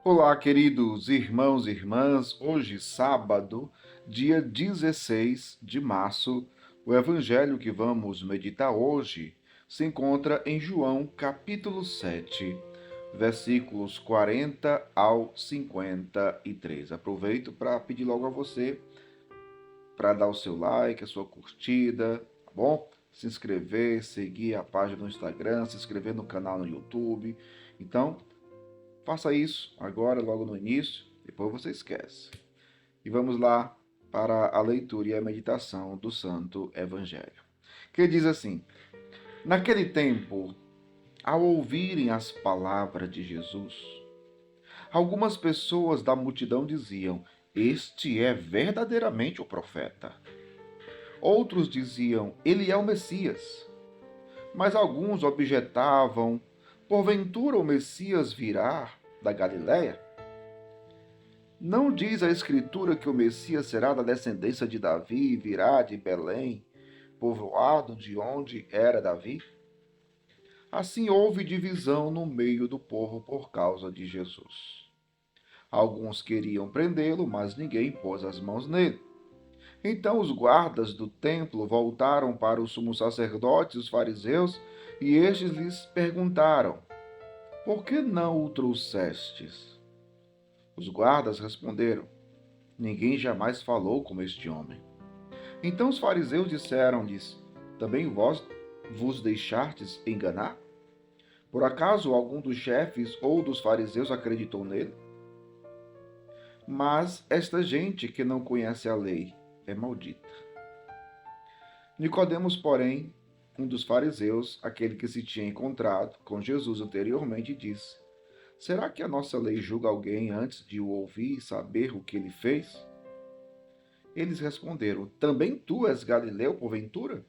Olá, queridos irmãos e irmãs. Hoje, sábado, dia 16 de março, o evangelho que vamos meditar hoje se encontra em João, capítulo 7, versículos 40 ao 53. Aproveito para pedir logo a você para dar o seu like, a sua curtida, tá bom? Se inscrever, seguir a página no Instagram, se inscrever no canal no YouTube. Então, faça isso agora, logo no início, depois você esquece. E vamos lá para a leitura e a meditação do Santo Evangelho. Que diz assim: Naquele tempo, ao ouvirem as palavras de Jesus, algumas pessoas da multidão diziam: Este é verdadeiramente o profeta. Outros diziam: Ele é o Messias. Mas alguns objetavam: Porventura o Messias virá da Galiléia? Não diz a Escritura que o Messias será da descendência de Davi e virá de Belém, povoado de onde era Davi? Assim houve divisão no meio do povo por causa de Jesus. Alguns queriam prendê-lo, mas ninguém pôs as mãos nele. Então os guardas do templo voltaram para os sumos sacerdotes e os fariseus, e estes lhes perguntaram: Por que não o trouxestes? Os guardas responderam: Ninguém jamais falou como este homem. Então os fariseus disseram-lhes: Também vós vos deixastes enganar? Por acaso algum dos chefes ou dos fariseus acreditou nele? Mas esta gente que não conhece a lei é maldita. Nicodemos, porém, um dos fariseus, aquele que se tinha encontrado com Jesus anteriormente, disse: Será que a nossa lei julga alguém antes de o ouvir e saber o que ele fez? Eles responderam: Também tu és Galileu, porventura?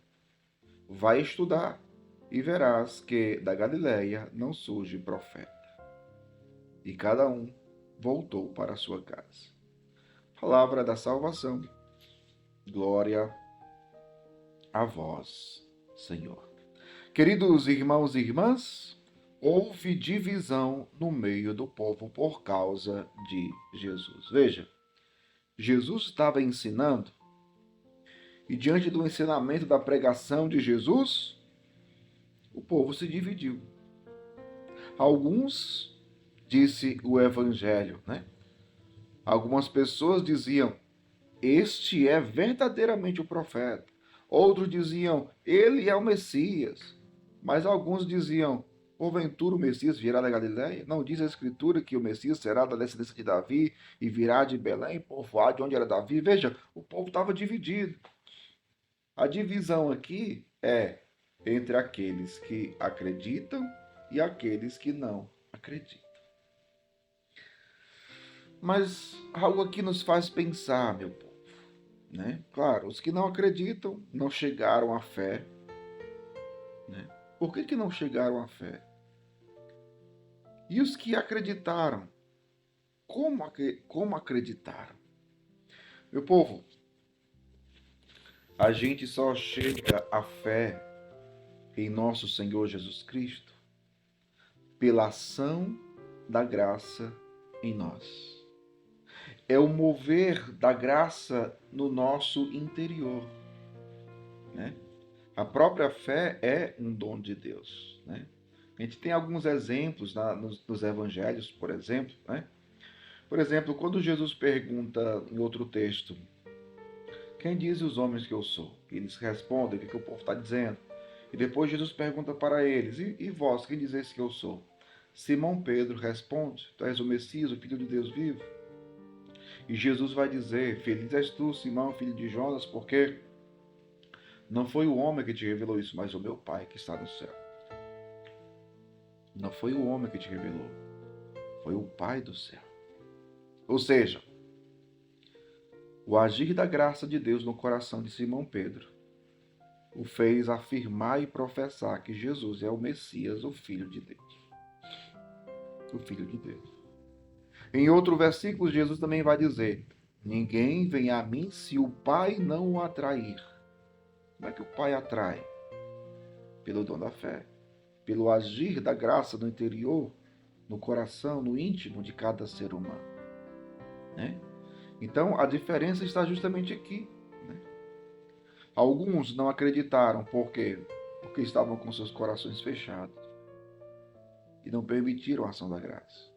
Vai estudar e verás que da Galiléia não surge profeta. E cada um voltou para a sua casa. Palavra da salvação. Glória a vós, Senhor. Queridos irmãos e irmãs, houve divisão no meio do povo por causa de Jesus. Veja, Jesus estava ensinando e diante do ensinamento da pregação de Jesus, o povo se dividiu. Alguns, disse o Evangelho, né? Algumas pessoas diziam: Este é verdadeiramente o profeta. Outros diziam: Ele é o Messias. Mas alguns diziam: Porventura o Messias virá da Galiléia? Não diz a Escritura que o Messias será da descendência de Davi e virá de Belém, povoado de onde era Davi? Veja, o povo estava dividido. A divisão aqui é entre aqueles que acreditam e aqueles que não acreditam. Mas algo aqui nos faz pensar, meu povo, né? Claro, os que não acreditam não chegaram à fé, né? Por que não chegaram à fé? E os que acreditaram, como acreditaram? Meu povo, a gente só chega à fé em nosso Senhor Jesus Cristo pela ação da graça em nós. É o mover da graça no nosso interior, né? A própria fé é um dom de Deus, né? A gente tem alguns exemplos nos evangelhos, por exemplo, né? Por exemplo, quando Jesus pergunta em outro texto: Quem dizem os homens que eu sou? Eles respondem o que o povo está dizendo. E depois Jesus pergunta para eles: E vós, quem dizeis que eu sou? Simão Pedro responde: Tu és o Messias, o Filho de Deus vivo. E Jesus vai dizer: Feliz és tu, Simão, filho de Jonas, porque não foi o homem que te revelou isso, mas o meu Pai que está no céu. Não foi o homem que te revelou, foi o Pai do céu. Ou seja, o agir da graça de Deus no coração de Simão Pedro o fez afirmar e professar que Jesus é o Messias, o Filho de Deus. O Filho de Deus. Em outro versículo, Jesus também vai dizer: Ninguém vem a mim se o Pai não o atrair. Como é que o Pai atrai? Pelo dom da fé, pelo agir da graça no interior. no coração, no íntimo de cada ser humano, né? Então, a diferença está justamente aqui, né? Alguns não acreditaram, por quê? Porque estavam com seus corações fechados e não permitiram a ação da graça.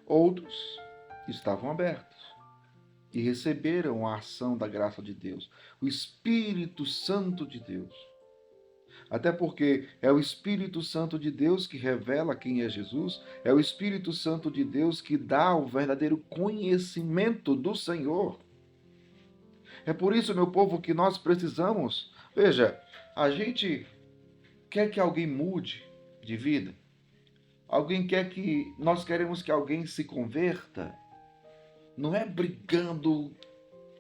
Outros estavam abertos e receberam a ação da graça de Deus, o Espírito Santo de Deus. Até porque é o Espírito Santo de Deus que revela quem é Jesus, é o Espírito Santo de Deus que dá o verdadeiro conhecimento do Senhor. É por isso, meu povo, que nós precisamos. Veja, a gente quer que alguém mude de vida. Alguém quer que. Nós queremos que alguém se converta. Não é brigando,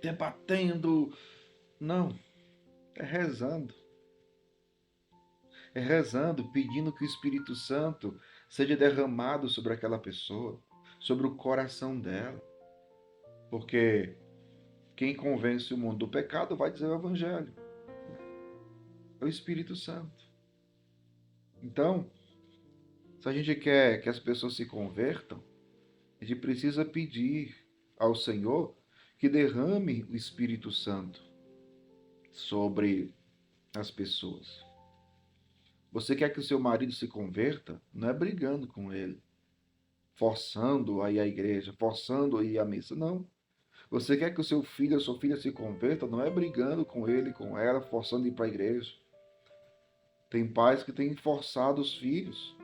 debatendo. Não. É rezando. É rezando, pedindo que o Espírito Santo seja derramado sobre aquela pessoa, sobre o coração dela. Porque quem convence o mundo do pecado vai dizer o Evangelho. É o Espírito Santo. Então, se a gente quer que as pessoas se convertam, a gente precisa pedir ao Senhor que derrame o Espírito Santo sobre as pessoas. Você quer que o seu marido se converta? Não é brigando com ele, forçando a ir à igreja, forçando a ir à missa, não. Você quer que o seu filho ou sua filha se converta? Não é brigando com ele, com ela, forçando a ir para a igreja. Tem pais que têm forçado os filhos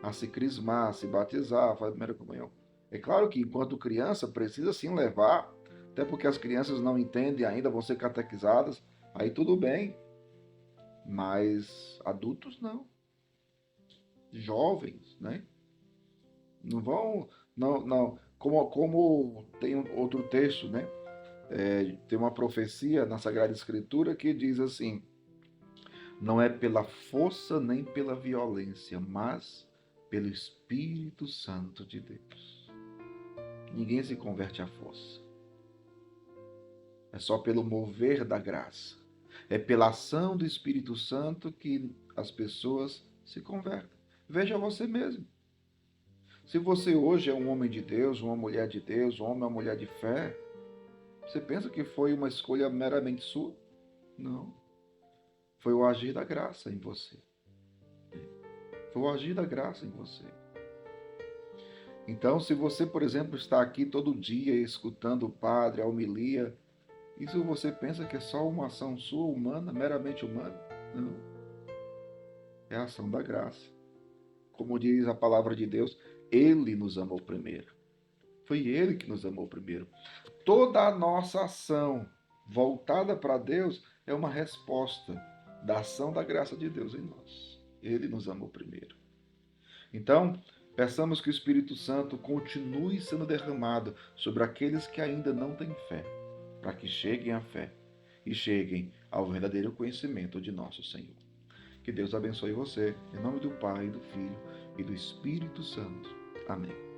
a se crismar, a se batizar, a fazer a primeira comunhão. É claro que enquanto criança precisa sim levar, até porque as crianças não entendem ainda, vão ser catequizadas, aí tudo bem. Mas adultos não. Jovens, né? Não vão, não. Como tem outro texto, né? Tem uma profecia na Sagrada Escritura que diz assim: não é pela força nem pela violência, mas pelo Espírito Santo de Deus. Ninguém se converte à força. É só pelo mover da graça. É pela ação do Espírito Santo que as pessoas se convertem. Veja você mesmo. Se você hoje é um homem de Deus, uma mulher de Deus, um homem ou uma mulher de fé, você pensa que foi uma escolha meramente sua? Não. Foi o agir da graça em você. Foi o agir da graça em você. Então, se você, por exemplo, está aqui todo dia escutando o padre, a homilia, isso você pensa que é só uma ação sua, humana, meramente humana? Não. É a ação da graça. Como diz a palavra de Deus, Ele nos amou primeiro. Foi Ele que nos amou primeiro. Toda a nossa ação voltada para Deus é uma resposta da ação da graça de Deus em nós. Ele nos amou primeiro. Então, peçamos que o Espírito Santo continue sendo derramado sobre aqueles que ainda não têm fé, para que cheguem à fé e cheguem ao verdadeiro conhecimento de nosso Senhor. Que Deus abençoe você, em nome do Pai, do Filho e do Espírito Santo. Amém.